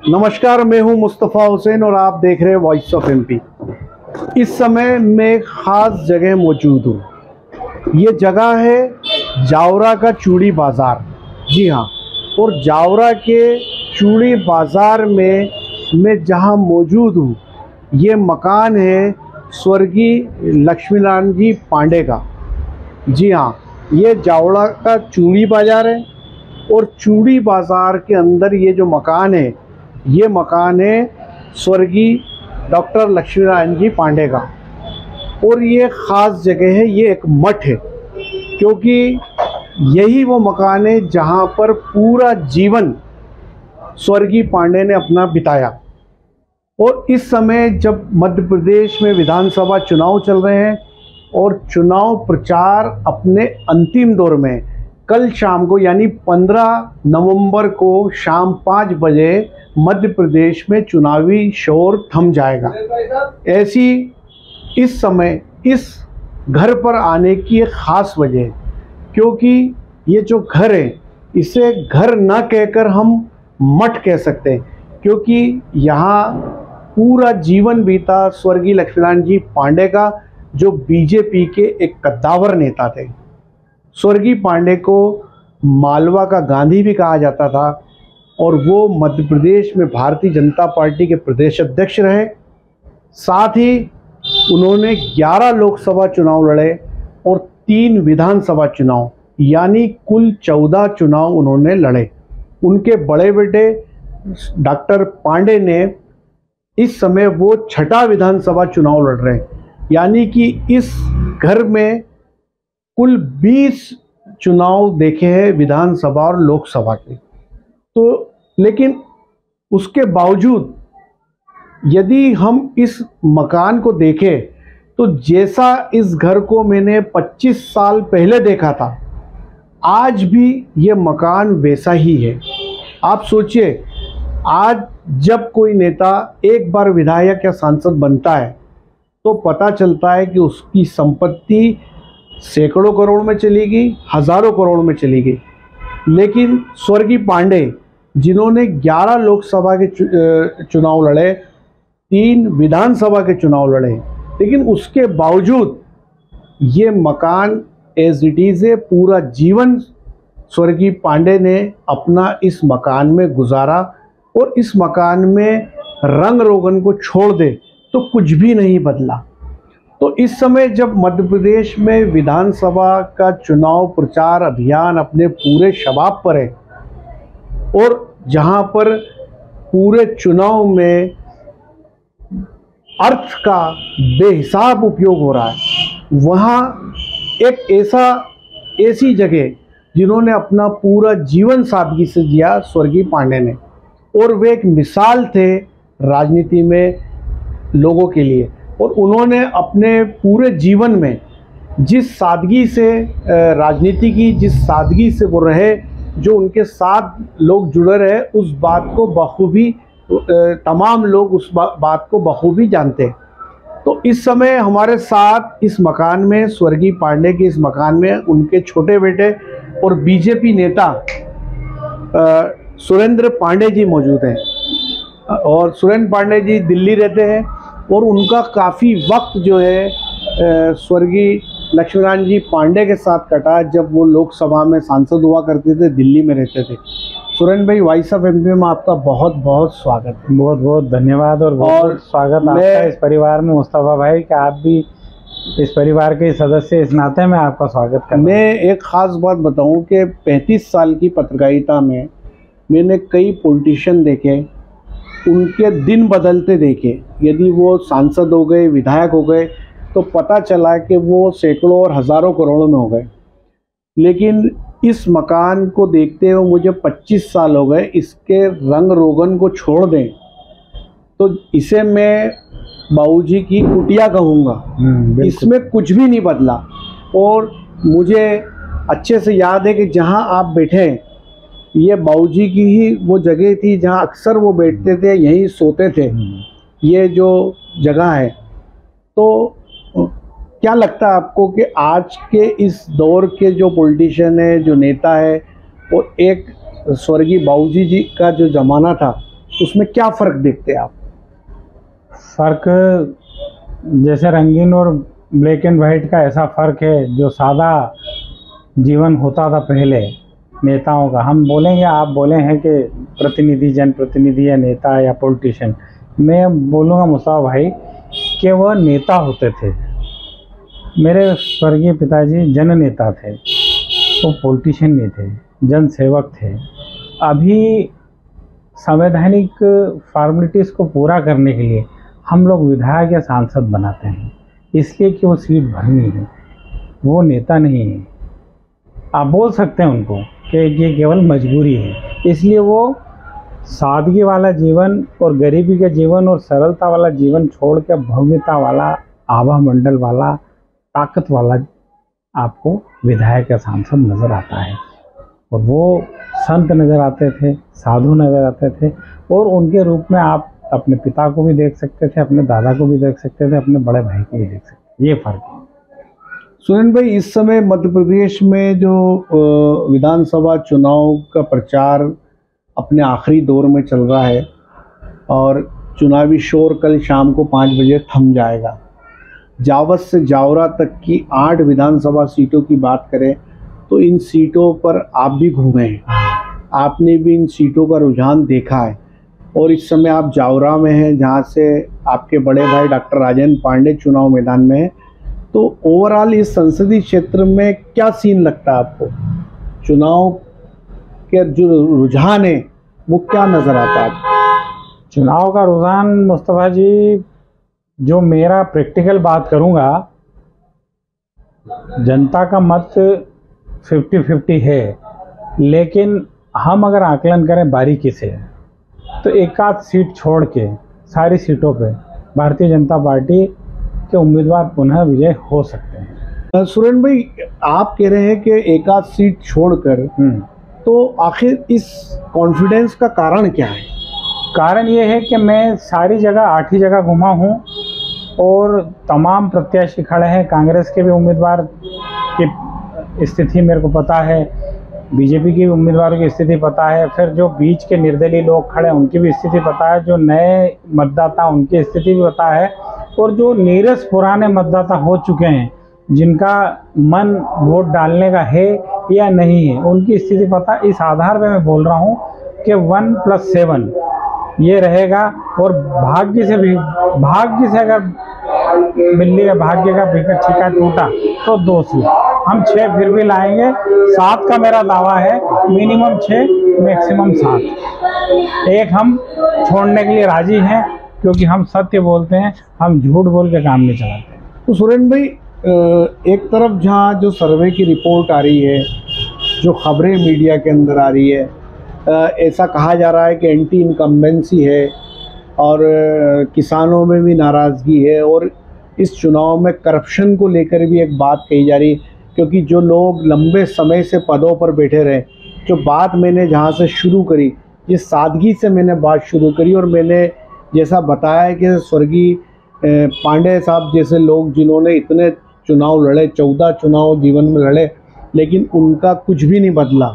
नमस्कार, मैं हूं मुस्तफ़ा हुसैन और आप देख रहे हैं वॉइस ऑफ एमपी। इस समय मैं एक ख़ास जगह मौजूद हूं। ये जगह है जावरा का चूड़ी बाज़ार। जी हाँ, और जावरा के चूड़ी बाज़ार में मैं जहां मौजूद हूं, ये मकान है स्वर्गीय लक्ष्मीनारायण जी पांडे का। जी हाँ, ये जावरा का चूड़ी बाज़ार है और चूड़ी बाज़ार के अंदर ये जो मकान है, ये मकान है स्वर्गीय डॉक्टर लक्ष्मीनारायण जी पांडे का। और ये ख़ास जगह है, ये एक मठ है, क्योंकि यही वो मकान है जहाँ पर पूरा जीवन स्वर्गीय पांडे ने अपना बिताया। और इस समय जब मध्य प्रदेश में विधानसभा चुनाव चल रहे हैं और चुनाव प्रचार अपने अंतिम दौर में, कल शाम को यानी 15 नवंबर को शाम 5 बजे मध्य प्रदेश में चुनावी शोर थम जाएगा। ऐसी इस समय इस घर पर आने की एक ख़ास वजह है, क्योंकि ये जो घर है, इसे घर न कहकर हम मठ कह सकते हैं, क्योंकि यहाँ पूरा जीवन बीता स्वर्गीय लक्ष्मीनारायण जी पांडे का, जो बीजेपी के एक कद्दावर नेता थे। स्वर्गीय पांडे को मालवा का गांधी भी कहा जाता था और वो मध्य प्रदेश में भारतीय जनता पार्टी के प्रदेश अध्यक्ष रहे। साथ ही उन्होंने 11 लोकसभा चुनाव लड़े और 3 विधानसभा चुनाव, यानी कुल 14 चुनाव उन्होंने लड़े। उनके बड़े बेटे डॉक्टर पांडे ने इस समय वो 6ठा विधानसभा चुनाव लड़ रहे हैं, यानी कि इस घर में कुल 20 चुनाव देखे हैं विधानसभा और लोकसभा के। तो लेकिन उसके बावजूद यदि हम इस मकान को देखें तो जैसा इस घर को मैंने 25 साल पहले देखा था, आज भी ये मकान वैसा ही है। आप सोचिए, आज जब कोई नेता एक बार विधायक या सांसद बनता है तो पता चलता है कि उसकी संपत्ति सैकड़ों करोड़ में चली गई, हज़ारों करोड़ में चली गई। लेकिन स्वर्गीय पांडे, जिन्होंने 11 लोकसभा के चुनाव लड़े, 3 विधानसभा के चुनाव लड़े, लेकिन उसके बावजूद ये मकान एज इट इज़ है। पूरा जीवन स्वर्गीय पांडे ने अपना इस मकान में गुजारा और इस मकान में रंग रोगन को छोड़ दे तो कुछ भी नहीं बदला। तो इस समय जब मध्य प्रदेश में विधानसभा का चुनाव प्रचार अभियान अपने पूरे शबाब पर है और जहां पर पूरे चुनाव में अर्थ का बेहिसाब उपयोग हो रहा है, वहां एक ऐसी जगह जिन्होंने अपना पूरा जीवन सादगी से जिया स्वर्गीय पांडे ने, और वे एक मिसाल थे राजनीति में लोगों के लिए। और उन्होंने अपने पूरे जीवन में जिस सादगी से राजनीति की, जिस सादगी से वो रहे, जो उनके साथ लोग जुड़े रहे, उस बात को बखूबी तमाम लोग उस बात को बखूबी जानते हैं। तो इस समय हमारे साथ इस मकान में, स्वर्गीय पांडे के इस मकान में, उनके छोटे बेटे और बीजेपी नेता सुरेंद्र पांडे जी मौजूद हैं। और सुरेंद्र पांडे जी दिल्ली रहते हैं और उनका काफ़ी वक्त जो है स्वर्गीय लक्ष्मीनारायण जी पांडे के साथ कटा, जब वो लोकसभा में सांसद हुआ करते थे, दिल्ली में रहते थे। सुरेंद्र भाई, वॉइस ऑफ एमपी में आपका बहुत बहुत स्वागत है। बहुत बहुत धन्यवाद और बहुत स्वागत आपका इस परिवार में मुस्तफ़ा भाई, कि आप भी इस परिवार के सदस्य इस नाते में आपका स्वागत करता हूं। मैं एक ख़ास बात बताऊं कि 35 साल की पत्रकारिता में मैंने कई पॉलिटिशियन देखे, उनके दिन बदलते देखे। यदि वो सांसद हो गए, विधायक हो गए, तो पता चला कि वो सैकड़ों और हज़ारों करोड़ों में हो गए। लेकिन इस मकान को देखते हुए मुझे 25 साल हो गए। इसके रंग रोगन को छोड़ दें तो इसे मैं बाबूजी की कुटिया कहूँगा। इसमें कुछ भी नहीं बदला। और मुझे अच्छे से याद है कि जहाँ आप बैठे, ये बाबूजी की ही वो जगह थी जहाँ अक्सर वो बैठते थे, यहीं सोते थे। ये जो जगह है, तो क्या लगता है आपको कि आज के इस दौर के जो पॉलिटिशियन है, जो नेता है, वो एक स्वर्गीय बाबूजी जी का जो ज़माना था, उसमें क्या फ़र्क देखते हैं आप? फ़र्क जैसे रंगीन और ब्लैक एंड वाइट का ऐसा फ़र्क है, जो सादा जीवन होता था पहले नेताओं का, हम बोलेंगे, आप बोले हैं कि प्रतिनिधि, जनप्रतिनिधि या नेता या पॉलिटिशियन, मैं बोलूँगा मुस्तफा भाई कि वह नेता होते थे। मेरे स्वर्गीय पिताजी जननेता थे, वो पॉलिटिशियन नहीं थे, जनसेवक थे। अभी संवैधानिक फॉर्मेलिटीज़ को पूरा करने के लिए हम लोग विधायक या सांसद बनाते हैं, इसलिए कि वो सीट भरनी है, वो नेता नहीं है। आप बोल सकते हैं उनको कि ये केवल मजबूरी है, इसलिए वो सादगी वाला जीवन और गरीबी का जीवन और सरलता वाला जीवन छोड़ के भव्यता वाला, आभा मंडल वाला, ताकत वाला आपको विधायक या सांसद नज़र आता है। और वो संत नज़र आते थे, साधु नज़र आते थे, और उनके रूप में आप अपने पिता को भी देख सकते थे, अपने दादा को भी देख सकते थे, अपने बड़े भाई को भी देख सकते थे। ये फ़र्क है। सुरेंद्र भाई, इस समय मध्य प्रदेश में जो विधानसभा चुनाव का प्रचार अपने आखिरी दौर में चल रहा है और चुनावी शोर कल शाम को 5 बजे थम जाएगा। जावस से जावरा तक की 8 विधानसभा सीटों की बात करें तो इन सीटों पर आप भी घूमे हैं, आपने भी इन सीटों का रुझान देखा है, और इस समय आप जावरा में हैं जहां से आपके बड़े भाई डॉक्टर राजेंद्र पांडे चुनाव मैदान में हैं। तो ओवरऑल इस संसदीय क्षेत्र में क्या सीन लगता है आपको? चुनाव के जो रुझान है वो क्या नज़र आता है आपको? चुनाव का रुझान मुस्तफा जी, जो मेरा प्रैक्टिकल बात करूंगा, जनता का मत 50-50 है, लेकिन हम अगर आकलन करें बारीकी से तो एक आध सीट छोड़ के सारी सीटों पे भारतीय जनता पार्टी के उम्मीदवार पुनः विजय हो सकते हैं। सुरेंद्र भाई, आप कह रहे हैं कि एक आध सीट छोड़कर, तो आखिर इस कॉन्फिडेंस का कारण क्या है? कारण ये है कि मैं सारी जगह 8 ही जगह घुमा हूँ और तमाम प्रत्याशी खड़े हैं। कांग्रेस के भी उम्मीदवार की स्थिति मेरे को पता है, बीजेपी की उम्मीदवारों की स्थिति पता है, फिर जो बीच के निर्दलीय लोग खड़े उनकी भी स्थिति पता है, जो नए मतदाता उनकी स्थिति भी पता है, और जो नीरस पुराने मतदाता हो चुके हैं जिनका मन वोट डालने का है या नहीं है, उनकी स्थिति पता। इस आधार पे मैं बोल रहा हूँ कि 1+7 ये रहेगा, और भाग्य से अगर बिल्ली का भाग्य का छिक्का टूटा तो 2 सीट, हम 6 फिर भी लाएंगे। 7 का मेरा दावा है, मिनिमम 6 मैक्सिमम 7। एक हम छोड़ने के लिए राजी हैं, क्योंकि हम सत्य बोलते हैं, हम झूठ बोल के काम नहीं चलाते। तो सुरेंद्र भाई, एक तरफ जहाँ जो सर्वे की रिपोर्ट आ रही है, जो खबरें मीडिया के अंदर आ रही है, ऐसा कहा जा रहा है कि एंटी इनकम्बेंसी है और किसानों में भी नाराज़गी है, और इस चुनाव में करप्शन को लेकर भी एक बात कही जा रही है, क्योंकि जो लोग लंबे समय से पदों पर बैठे रहे, जो बात मैंने जहाँ से शुरू करी, जिस सादगी से मैंने बात शुरू करी, और मैंने जैसा बताया कि स्वर्गीय पांडे साहब जैसे लोग जिन्होंने इतने चुनाव लड़े, 14 चुनाव जीवन में लड़े, लेकिन उनका कुछ भी नहीं बदला,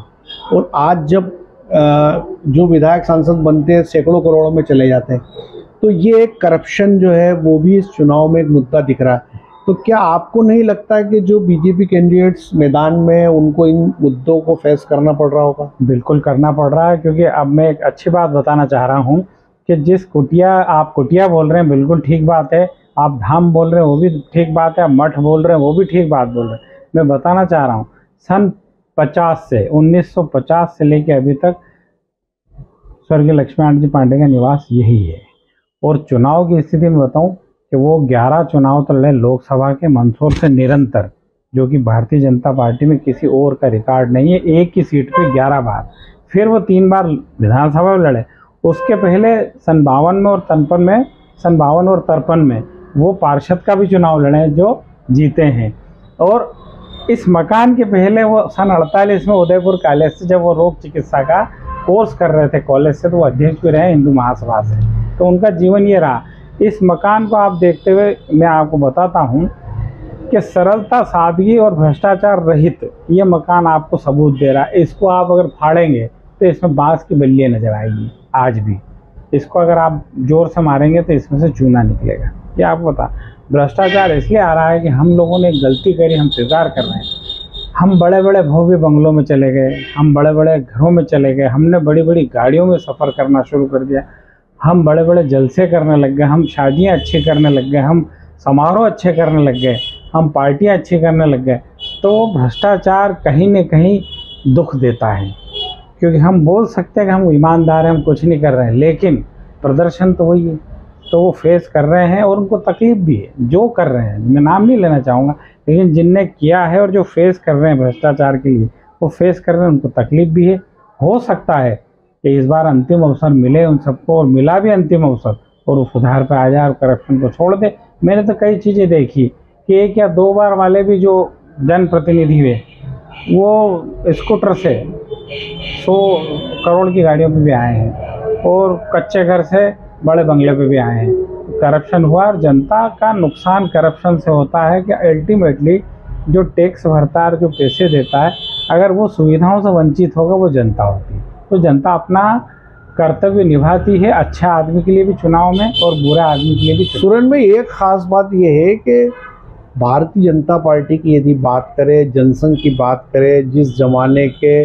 और आज जब जो विधायक सांसद बनते हैं सैकड़ों करोड़ों में चले जाते हैं, तो ये एक करप्शन जो है वो भी इस चुनाव में एक मुद्दा दिख रहा है। तो क्या आपको नहीं लगता है कि जो बीजेपी कैंडिडेट्स मैदान में उनको इन मुद्दों को फेस करना पड़ रहा होगा? बिल्कुल करना पड़ रहा है, क्योंकि अब मैं एक अच्छी बात बताना चाह रहा हूँ कि जिस आप कुटिया बोल रहे हैं, बिल्कुल ठीक बात है, आप धाम बोल रहे हैं वो भी ठीक बात है, आप मठ बोल रहे हैं वो भी ठीक बात बोल रहे हैं। मैं बताना चाह रहा हूँ, सन 1950 से लेकर अभी तक स्वर्गीय लक्ष्मीनारायण जी पांडे का निवास यही है। और चुनाव की स्थिति में बताऊं कि वो 11 चुनाव तो लड़े लोकसभा के मंदसौर से निरंतर, जो कि भारतीय जनता पार्टी में किसी और का रिकॉर्ड नहीं है। एक ही सीट पे 11 बार, फिर वो 3 बार विधानसभा में लड़े। उसके पहले सन 52 और 53 में वो पार्षद का भी चुनाव लड़े जो जीते हैं। और इस मकान के पहले वो सन 48 में उदयपुर कॉलेज से, जब वो रोग चिकित्सा का कोर्स कर रहे थे कॉलेज से, तो वो अध्यक्ष भी रहे हिंदू महासभा से। तो उनका जीवन ये रहा। इस मकान को आप देखते हुए मैं आपको बताता हूँ कि सरलता, सादगी और भ्रष्टाचार रहित ये मकान आपको सबूत दे रहा है। इसको आप अगर फाड़ेंगे तो इसमें बांस की बल्लियाँ नजर आएगी आज भी। इसको अगर आप जोर से मारेंगे तो इसमें से चूना निकलेगा। ये आपको पता, भ्रष्टाचार इसलिए आ रहा है कि हम लोगों ने गलती करी, हम इंतजार कर रहे हैं। हम बड़े बड़े भव्य बंगलों में चले गए, हम बड़े बड़े घरों में चले गए, हमने बड़ी बड़ी गाड़ियों में सफ़र करना शुरू कर दिया, हम बड़े बड़े जलसे करने लग गए, हम शादियां अच्छी करने लग गए, हम समारोह अच्छे करने लग गए, हम पार्टियां अच्छी करने लग गए। तो भ्रष्टाचार कहीं न कहीं दुख देता है, क्योंकि हम बोल सकते हैं कि हम ईमानदार हैं, हम कुछ नहीं कर रहे हैं, लेकिन प्रदर्शन तो वही है। तो वो फेस कर रहे हैं और उनको तकलीफ भी है जो कर रहे हैं। मैं नाम नहीं लेना चाहूँगा, लेकिन जिनने किया है और जो फेस कर रहे हैं भ्रष्टाचार के लिए, वो फेस कर रहे हैं, उनको तकलीफ भी है। हो सकता है कि इस बार अंतिम अवसर मिले उन सबको, और मिला भी अंतिम अवसर, और वो सुधार पे आ जाए और करप्शन को छोड़ दे। मैंने तो कई चीज़ें देखी कि 1 या 2 बार वाले भी जो जनप्रतिनिधि हुए, वो स्कूटर से 100 करोड़ की गाड़ियों पे भी आए हैं, और कच्चे घर से बड़े बंगले पे भी आए हैं। करप्शन हुआ, और जनता का नुकसान करप्शन से होता है कि अल्टीमेटली जो टैक्स भरता है, जो पैसे देता है, अगर वो सुविधाओं से वंचित होगा, वो जनता होती है। तो जनता अपना कर्तव्य निभाती है, अच्छा आदमी के लिए भी चुनाव में और बुरे आदमी के लिए भी। सुरेन भाई, एक ख़ास बात यह है कि भारतीय जनता पार्टी की यदि बात करें, जनसंघ की बात करें, जिस जमाने के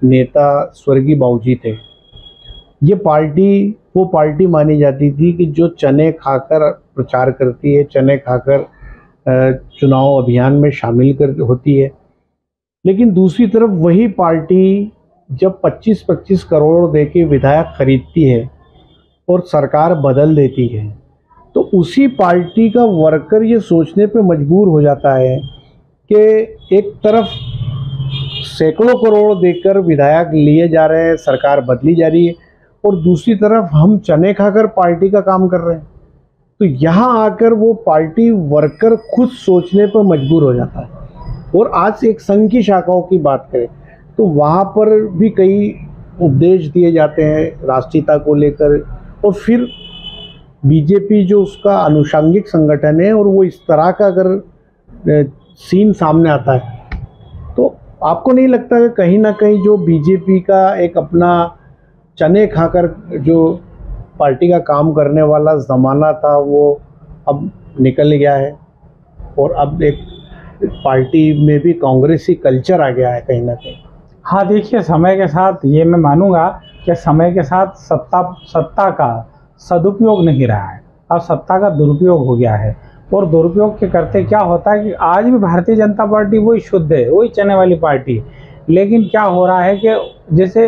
नेता स्वर्गीय बाबूजी थे, ये पार्टी वो पार्टी मानी जाती थी कि जो चने खाकर प्रचार करती है, चने खाकर चुनाव अभियान में शामिल कर होती है। लेकिन दूसरी तरफ वही पार्टी जब 25-25 करोड़ देके विधायक खरीदती है और सरकार बदल देती है, तो उसी पार्टी का वर्कर ये सोचने पे मजबूर हो जाता है कि एक तरफ सैकड़ों करोड़ देकर विधायक लिए जा रहे हैं, सरकार बदली जा रही है, और दूसरी तरफ हम चने खाकर पार्टी का काम कर रहे हैं। तो यहाँ आकर वो पार्टी वर्कर खुद सोचने पर मजबूर हो जाता है। और आज एक संघ की शाखाओं की बात करें तो वहाँ पर भी कई उपदेश दिए जाते हैं राष्ट्रीयता को लेकर, और फिर बीजेपी जो उसका अनुषंगिक संगठन है, और वो इस तरह का अगर सीन सामने आता है, तो आपको नहीं लगता कि कहीं ना कहीं जो बीजेपी का एक अपना चने खाकर जो पार्टी का काम करने वाला ज़माना था, वो अब निकल गया है, और अब एक पार्टी में भी कांग्रेसी कल्चर आ गया है कहीं ना कहीं? हाँ, देखिए, समय के साथ ये मैं मानूंगा कि समय के साथ सत्ता का सदुपयोग नहीं रहा है, अब सत्ता का दुरुपयोग हो गया है। और दुरुपयोग के करते क्या होता है कि आज भी भारतीय जनता पार्टी वही शुद्ध है, वही चने वाली पार्टी, लेकिन क्या हो रहा है कि जैसे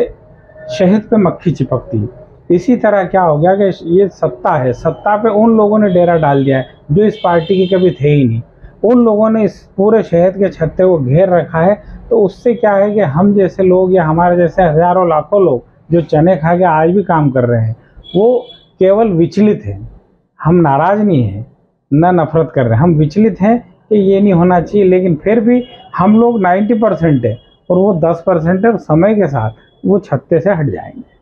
शहद पे मक्खी चिपकती है, इसी तरह क्या हो गया कि ये सत्ता है, सत्ता पे उन लोगों ने डेरा डाल दिया है जो इस पार्टी के कभी थे ही नहीं। उन लोगों ने इस पूरे शहद के छत्ते को घेर रखा है। तो उससे क्या है कि हम जैसे लोग या हमारे जैसे हज़ारों लाखों लोग जो चने खा के आज भी काम कर रहे हैं, वो केवल विचलित हैं। हम नाराज़ नहीं हैं, न नफरत कर रहे हैं, हम विचलित हैं कि ये नहीं होना चाहिए, लेकिन फिर भी हम लोग 90% है और वो 10% है, और समय के साथ वो छत्ते से हट जाएंगे।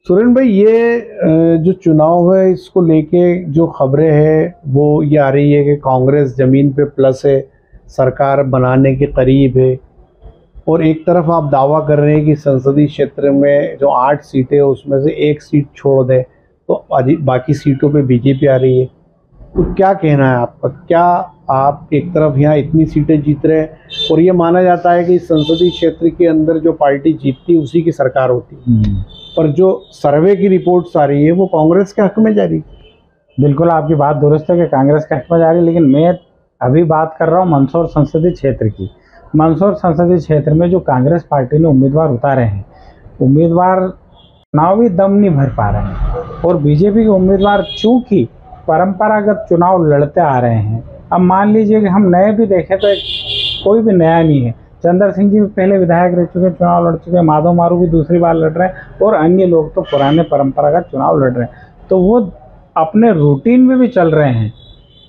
सुरेन भाई, ये जो चुनाव है, इसको लेके जो खबरें हैं वो ये आ रही है कि कांग्रेस ज़मीन पे प्लस है, सरकार बनाने के करीब है, और एक तरफ आप दावा कर रहे हैं कि संसदीय क्षेत्र में जो 8 सीटें हैं उसमें से 1 सीट छोड़ दें तो बाकी सीटों पे बीजेपी आ रही है। तो क्या कहना है आपका? क्या आप एक तरफ यहाँ इतनी सीटें जीत रहे हैं, और ये माना जाता है कि संसदीय क्षेत्र के अंदर जो पार्टी जीतती है उसी की सरकार होती है, पर जो सर्वे की रिपोर्ट्स आ रही है वो कांग्रेस के हक में जा रही है। बिल्कुल, आपकी बात दुरुस्त है कि कांग्रेस के हक में जा रही है, लेकिन मैं अभी बात कर रहा हूँ मंदसौर संसदीय क्षेत्र की। मंदसौर संसदीय क्षेत्र में जो कांग्रेस पार्टी ने उम्मीदवार उतारे हैं, उम्मीदवार चुनावी दम नहीं भर पा रहे हैं, और बीजेपी के उम्मीदवार चूँकि परंपरागत चुनाव लड़ते आ रहे हैं। अब मान लीजिए कि हम नए भी देखें तो कोई भी नया नहीं है। चंद्र सिंह जी भी पहले विधायक रह चुके, चुनाव लड़ चुके, माधव मारू भी दूसरी बार लड़ रहे हैं, और अन्य लोग तो पुराने परंपरागत चुनाव लड़ रहे हैं। तो वो अपने रूटीन में भी चल रहे हैं,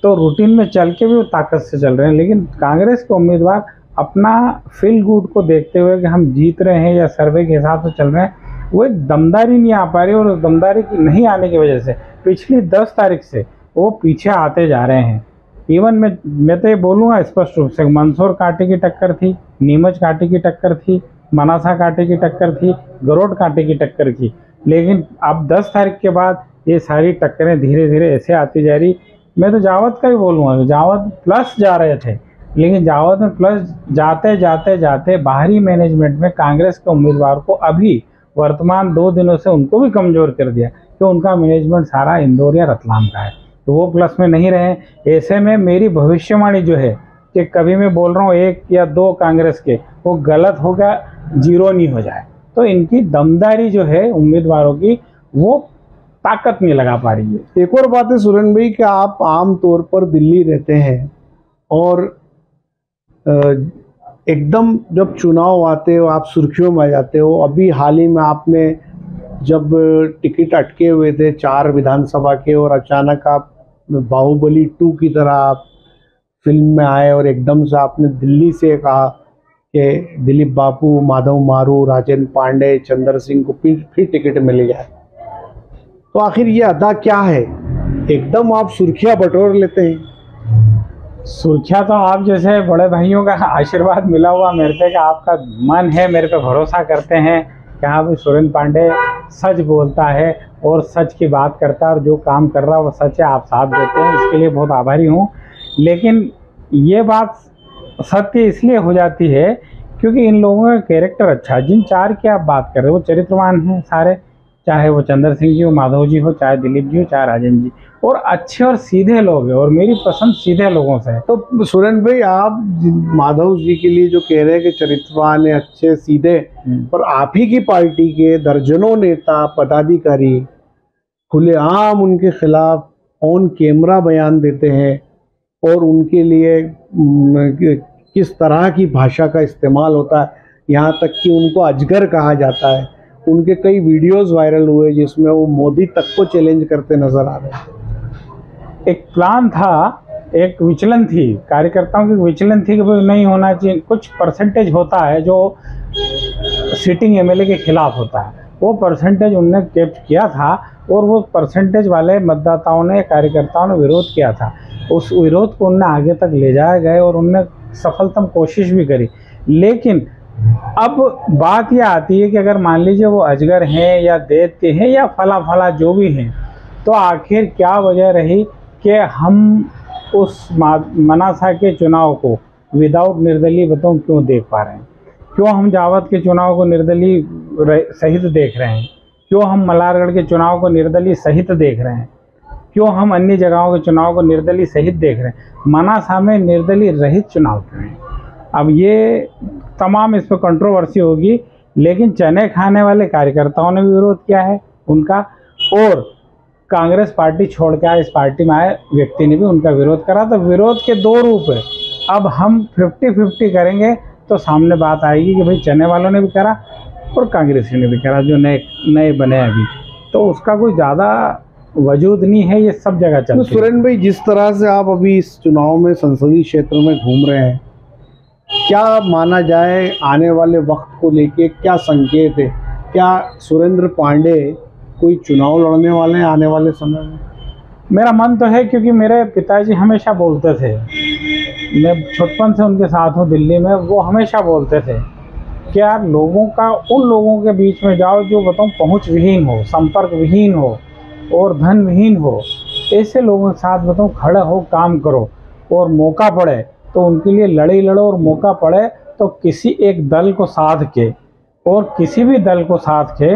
तो रूटीन में चल के भी वो ताकत से चल रहे हैं। लेकिन कांग्रेस के उम्मीदवार अपना फील गुड को देखते हुए कि हम जीत रहे हैं या सर्वे के हिसाब से चल रहे हैं, वो एक दमदारी नहीं आ पा रही, और दमदारी की नहीं आने की वजह से पिछली 10 तारीख से वो पीछे आते जा रहे हैं। इवन मैं तो ये बोलूँगा स्पष्ट रूप से, मंदसौर कांटे की टक्कर थी, नीमच कांटे की टक्कर थी, मनासा कांटे की टक्कर थी, गरोड कांटे की टक्कर थी, लेकिन अब 10 तारीख के बाद ये सारी टक्करें धीरे धीरे ऐसे आती जा रही। मैं तो जावद का ही बोलूँगा, जावद प्लस जा रहे थे, लेकिन जावद में प्लस जाते जाते जाते बाहरी मैनेजमेंट में कांग्रेस के उम्मीदवार को अभी वर्तमान 2 दिनों से उनको भी कमज़ोर कर दिया कि उनका मैनेजमेंट सारा इंदौर या रतलाम का है, तो वो प्लस में नहीं रहे। ऐसे में मेरी भविष्यवाणी जो है कि कभी मैं बोल रहा हूँ 1 या 2 कांग्रेस के, वो गलत होगा, 0 नहीं हो जाए। तो इनकी दमदारी जो है उम्मीदवारों की, वो ताकत नहीं लगा पा रही है। एक और बात है सुरेन भाई कि आप आम तौर पर दिल्ली रहते हैं और एकदम जब चुनाव आते हो आप सुर्खियों में आ जाते हो। अभी हाल ही में आपने जब टिकट अटके हुए थे 4 विधानसभा के और अचानक आप बाहुबली 2 की तरह आप फिल्म में आए और एकदम से आपने दिल्ली से कहा कि दिलीप बापू, माधव मारू, राजेंद्र पांडे, चंद्र सिंह को फिर टिकट मिल गया। तो आखिर ये अदा क्या है, एकदम आप सुर्खियां बटोर लेते हैं? सुर्खियाँ तो आप जैसे बड़े भाइयों का आशीर्वाद मिला हुआ मेरे पे कि आपका मन है, मेरे पे भरोसा करते हैं कि हाँ भाई सुरेंद्र पांडे सच बोलता है और सच की बात करता है और जो काम कर रहा है वो सच है, आप साथ देते हैं, इसके लिए बहुत आभारी हूँ। लेकिन ये बात सत्य इसलिए हो जाती है क्योंकि इन लोगों का कैरेक्टर अच्छा है। जिन 4 की आप बात कर रहे हो वो चरित्रवान हैं सारे, चाहे वो चंद्र सिंह जी हो, माधव जी हो, चाहे दिलीप जी हो, चाहे राजेंद्र जी, और अच्छे और सीधे लोग हैं और मेरी पसंद सीधे लोगों से है। तो सुरेंद्र भाई आप माधव जी के लिए जो कह रहे हैं कि चरित्रवान है, अच्छे सीधे, पर आप ही की पार्टी के दर्जनों नेता पदाधिकारी खुलेआम उनके खिलाफ ऑन कैमरा बयान देते हैं और उनके लिए किस तरह की भाषा का इस्तेमाल होता है, यहाँ तक कि उनको अजगर कहा जाता है। उनके कई वीडियोस वायरल हुए जिसमें वो मोदी तक को चैलेंज करते नजर आ रहे हैं। एक प्लान था, एक विचलन थी, कार्यकर्ताओं की विचलन थी कि भाई नहीं होना चाहिए। कुछ परसेंटेज होता है जो सिटिंग एमएलए के खिलाफ होता है, वो परसेंटेज उनने कैप्च किया था और वो परसेंटेज वाले मतदाताओं ने, कार्यकर्ताओं ने विरोध किया था। उस विरोध को उनने आगे तक ले जाए गए और उनने सफलतम कोशिश भी करी। लेकिन अब बात यह आती है कि अगर मान लीजिए वो अजगर हैं या दैत्य हैं या फला फला जो भी हैं, तो आखिर क्या वजह रही कि हम उस मनासा के चुनाव को विदाउट निर्दलीय वोटों क्यों देख पा रहे हैं? क्यों हम जावद के चुनाव को निर्दलीय सहित देख रहे हैं? क्यों हम मल्हारगढ़ के चुनाव को निर्दलीय सहित देख रहे हैं? क्यों हम अन्य जगहों के चुनाव को निर्दलीय सहित देख रहे हैं? मनासा में निर्दलीय रहित चुनाव क्यों है? अब ये तमाम इस पर कंट्रोवर्सी होगी, लेकिन चने खाने वाले कार्यकर्ताओं ने भी विरोध किया है उनका, और कांग्रेस पार्टी छोड़ के आए इस पार्टी में आए व्यक्ति ने भी उनका विरोध करा। तो विरोध के 2 रूप है। अब हम 50-50 करेंगे तो सामने बात आएगी कि भाई चने वालों ने भी करा और कांग्रेसी ने भी करा, जो नए बने अभी, तो उसका कोई ज़्यादा वजूद नहीं है, ये सब जगह चलता है। सुरेंद्र भाई, जिस तरह से आप अभी इस चुनाव में संसदीय क्षेत्र में घूम रहे हैं, क्या माना जाए आने वाले वक्त को लेके क्या संकेत है? क्या सुरेंद्र पांडे कोई चुनाव लड़ने वाले हैं आने वाले समय में? मेरा मन तो है, क्योंकि मेरे पिताजी हमेशा बोलते थे, मैं छोटपन से उनके साथ हूँ दिल्ली में, वो हमेशा बोलते थे कि यार लोगों का, उन लोगों के बीच में जाओ जो बताऊँ पहुँच विहीन हो, संपर्क विहीन हो और धन विहीन हो, ऐसे लोगों के साथ बताऊँ खड़े हो, काम करो, और मौका पड़े तो उनके लिए लड़ाई लड़ो, और मौका पड़े तो किसी एक दल को साध के, और किसी भी दल को साध के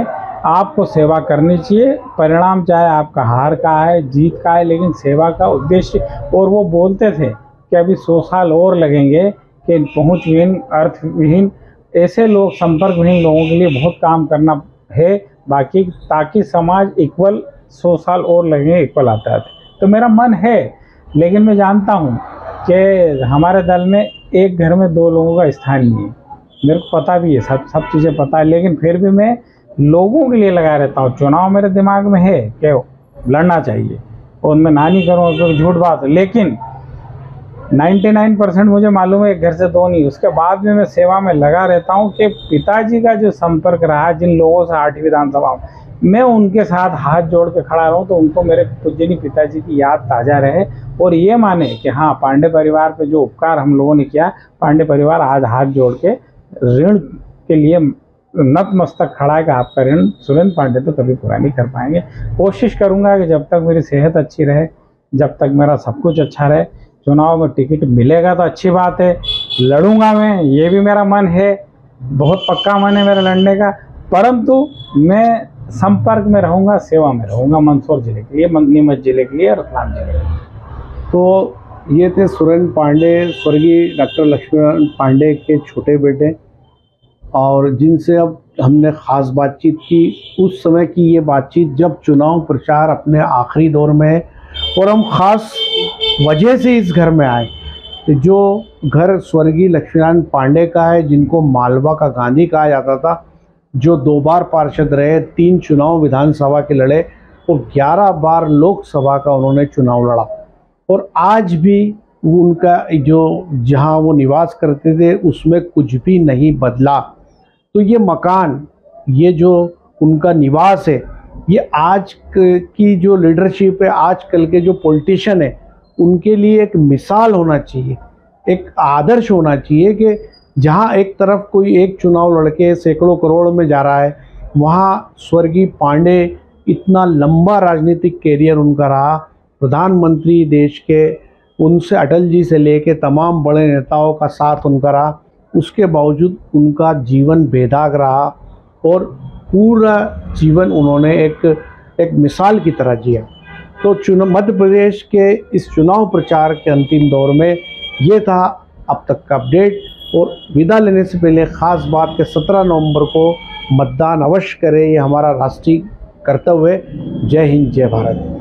आपको सेवा करनी चाहिए। परिणाम चाहे आपका हार का है, जीत का है, लेकिन सेवा का उद्देश्य। और वो बोलते थे कि अभी 100 साल और लगेंगे कि पहुँच विहीन, अर्थ विहीन, ऐसे लोग, संपर्क विहीन लोगों के लिए बहुत काम करना है बाकी, ताकि समाज इक्वल 100 साल और लगेंगे इक्वल आता है। तो मेरा मन है, लेकिन मैं जानता हूँ कि हमारे दल में एक घर में 2 लोगों का स्थान नहीं है, मेरे को पता भी है, सब चीज़ें पता है, लेकिन फिर भी मैं लोगों के लिए लगा रहता हूँ। चुनाव मेरे दिमाग में है कि लड़ना चाहिए और मैं ना नहीं करूँगा क्योंकि झूठ बात है, लेकिन 99% मुझे मालूम है एक घर से 2 नहीं। उसके बाद भी मैं सेवा में लगा रहता हूँ कि पिताजी का जो संपर्क रहा जिन लोगों से 8वीं विधानसभा में, मैं उनके साथ हाथ जोड़ के खड़ा रहूं, तो उनको मेरे पूजनीय पिताजी की याद ताज़ा रहे और ये माने कि हाँ, पांडे परिवार पे जो उपकार हम लोगों ने किया, पांडे परिवार आज हाथ जोड़ के ऋण के लिए नतमस्तक खड़ा है कि आपका ऋण सुरेंद्र पांडे तो कभी पूरा नहीं कर पाएंगे। कोशिश करूंगा कि जब तक मेरी सेहत अच्छी रहे, जब तक मेरा सब कुछ अच्छा रहे, चुनाव में टिकट मिलेगा तो अच्छी बात है, लड़ूंगा मैं, ये भी मेरा मन है, बहुत पक्का मन है मेरा लड़ने का। परंतु मैं संपर्क में रहूंगा, सेवा में रहूंगा मंदसौर जिले के लिए, नीमच जिले के लिए, रतलाम जिले के लिए। तो ये थे सुरेंद्र पांडे, स्वर्गीय डॉक्टर लक्ष्मीनारायण पांडे के छोटे बेटे, और जिनसे अब हमने ख़ास बातचीत की। उस समय की ये बातचीत जब चुनाव प्रचार अपने आखिरी दौर में है, और हम ख़ास वजह से इस घर में आए, जो घर स्वर्गीय लक्ष्मीनारायण पांडे का है, जिनको मालवा का गांधी कहा जाता था, जो 2 बार पार्षद रहे, 3 चुनाव विधानसभा के लड़े और 11 बार लोकसभा का उन्होंने चुनाव लड़ा। और आज भी उनका जो जहां वो निवास करते थे उसमें कुछ भी नहीं बदला। तो ये मकान, ये जो उनका निवास है, ये आज की जो लीडरशिप है, आजकल के जो पॉलिटिशियन है, उनके लिए एक मिसाल होना चाहिए, एक आदर्श होना चाहिए कि जहां एक तरफ कोई एक चुनाव लड़के सैकड़ों करोड़ में जा रहा है, वहां स्वर्गीय पांडे इतना लंबा राजनीतिक कैरियर उनका रहा, प्रधानमंत्री देश के, उनसे अटल जी से लेके तमाम बड़े नेताओं का साथ उनका रहा, उसके बावजूद उनका जीवन बेदाग रहा और पूरा जीवन उन्होंने एक मिसाल की तरह जिया। तो मध्य प्रदेश के इस चुनाव प्रचार के अंतिम दौर में ये था अब तक का अपडेट। और विदा लेने से पहले ख़ास बात कि 17 नवंबर को मतदान अवश्य करें, ये हमारा राष्ट्रीय कर्तव्य है। जय हिंद, जय भारत।